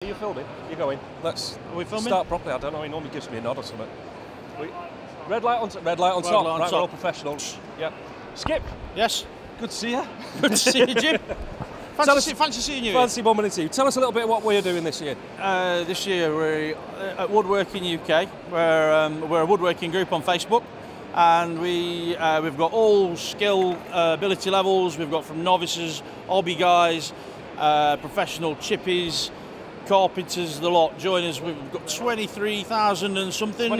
Are you filming? You're going. Let's start properly. I don't know, he normally gives me a nod or something. Red light on top. Right, we're all professionals. Yep. Skip. Yes. Good to see you. Good to see you, Jim. Fancy seeing you. Fancy bumming into you. Tell us a little bit what we're doing this year. This year we're at Woodworking UK. We're a woodworking group on Facebook, and we've got all skill ability levels. We've got from novices, hobby guys, professional chippies, carpenters, the lot join us. We've got 23,000 and something,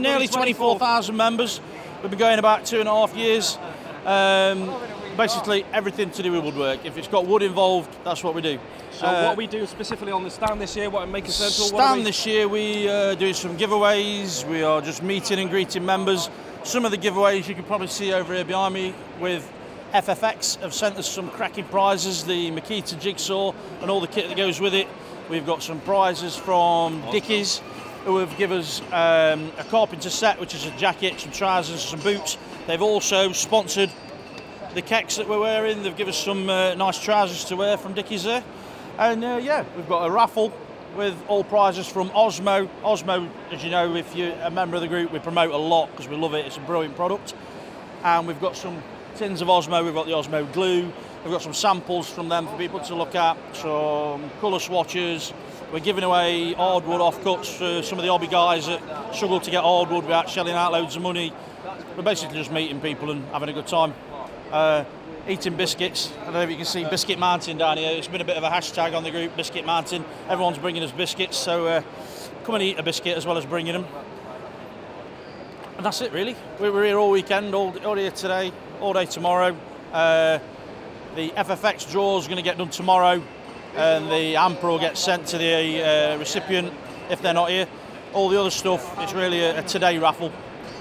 nearly 24,000 members. We've been going about 2.5 years. Basically everything to do with woodwork. If it's got wood involved, that's what we do. So what we do specifically on the stand this year, what Maker Central? Stand this year, we do some giveaways. We are just meeting and greeting members. Some of the giveaways you can probably see over here behind me with FFX have sent us some cracking prizes, the Makita jigsaw and all the kit that goes with it. We've got some prizes from Dickies, who have given us a carpenter set, which is a jacket, some trousers, some boots. They've also sponsored the kecks that we're wearing. They've given us some nice trousers to wear from Dickies there. And yeah, we've got a raffle with all prizes from Osmo. Osmo, as you know, if you're a member of the group, we promote a lot because we love it. It's a brilliant product. And we've got some tins of Osmo. We've got the Osmo glue. We've got some samples from them for people to look at, some colour swatches. We're giving away hardwood offcuts for some of the hobby guys that struggle to get hardwood without shelling out loads of money. We're basically just meeting people and having a good time. Eating biscuits. I don't know if you can see Biscuit Mountain down here. It's been a bit of a hashtag on the group, Biscuit Mountain. Everyone's bringing us biscuits, so come and eat a biscuit as well as bringing them. And that's it really. We're here all weekend, all here today, all day tomorrow. The FFX draw is going to get done tomorrow, and the hamper will get sent to the recipient if they're not here. All the other stuff, it's really a today raffle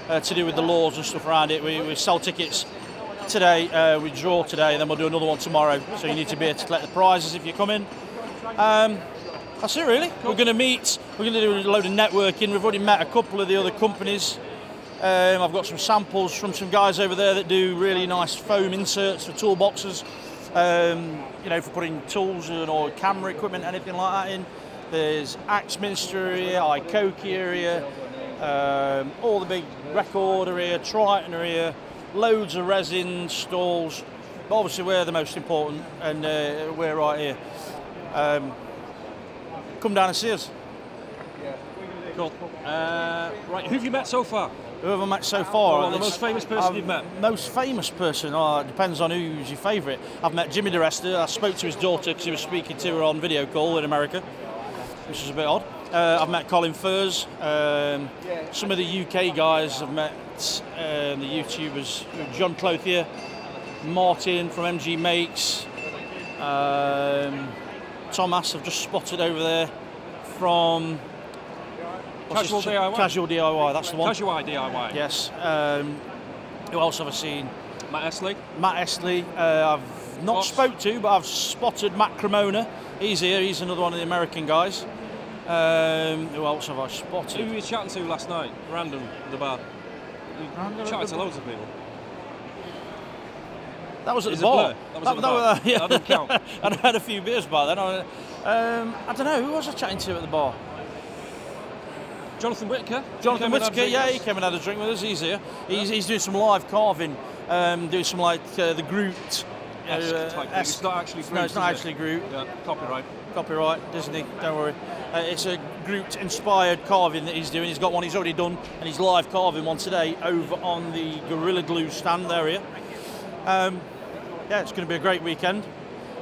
to do with the laws and stuff around it. We sell tickets today, we draw today, and then we'll do another one tomorrow. So you need to be here to collect the prizes if you come in. That's it really. We're going to meet, we're going to do a load of networking. We've already met a couple of the other companies. I've got some samples from some guys over there that do really nice foam inserts for toolboxes, you know, for putting tools or camera equipment, anything like that in. There's Axminster here, Icoki area, all the big Record are here, Triton are here, loads of resin stalls, but obviously we're the most important, and we're right here. Come down and see us. Cool. Right, who have you met so far? Who have I met so far? Well, the most famous person you've met? Most famous person? Oh, it depends on who's your favourite. I've met Jimmy DeResta. I spoke to his daughter because he was speaking to her on video call in America, which is a bit odd. I've met Colin Furs. Some of the UK guys I've met, the YouTubers, John Clothier, Martin from MG Makes, Thomas I've just spotted over there from... Casual DIY. Casual DIY, that's the one. Casual DIY. Yes. Who else have I seen? Matt Esley. Matt Esley. I've not spoke to, but I've spotted Matt Cremona. He's here. He's another one of the American guys. Who else have I spotted? Who were you chatting to last night? Random at the bar. Chatting to loads of people. That was at the bar. That was at the bar. Yeah. That doesn't count. I'd had a few beers by then. I don't know. Who was I chatting to at the bar? Jonathan Whitaker. Jonathan Whitaker, yeah, he came and had a drink with us. He's here. He's doing some live carving, doing some like the Groot. It's not actually Groot. No, it's not actually Groot. Yeah, copyright. Copyright, Disney, don't worry. It's a Groot-inspired carving that he's doing. He's got one he's already done, and he's live carving one today over on the Gorilla Glue stand area. Yeah, it's going to be a great weekend.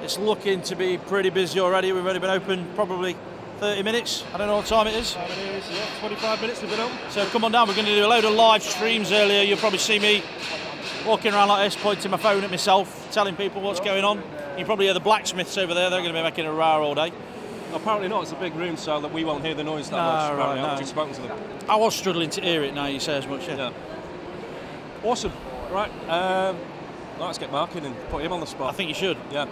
It's looking to be pretty busy already. We've only been open probably 30 minutes. I don't know what time it is. It is, yeah, 25 minutes we've been on. So come on down, we're going to do a load of live streams earlier. You'll probably see me walking around like this, pointing my phone at myself, telling people what's going on. You probably hear the blacksmiths over there. They're going to be making a row all day. Apparently not. It's a big room, so that we won't hear the noise that much. Right, no. I've just spoken to them. I was struggling to hear it now you say as much, yeah. Awesome. Right, let's get marking and put him on the spot. I think you should. Yeah.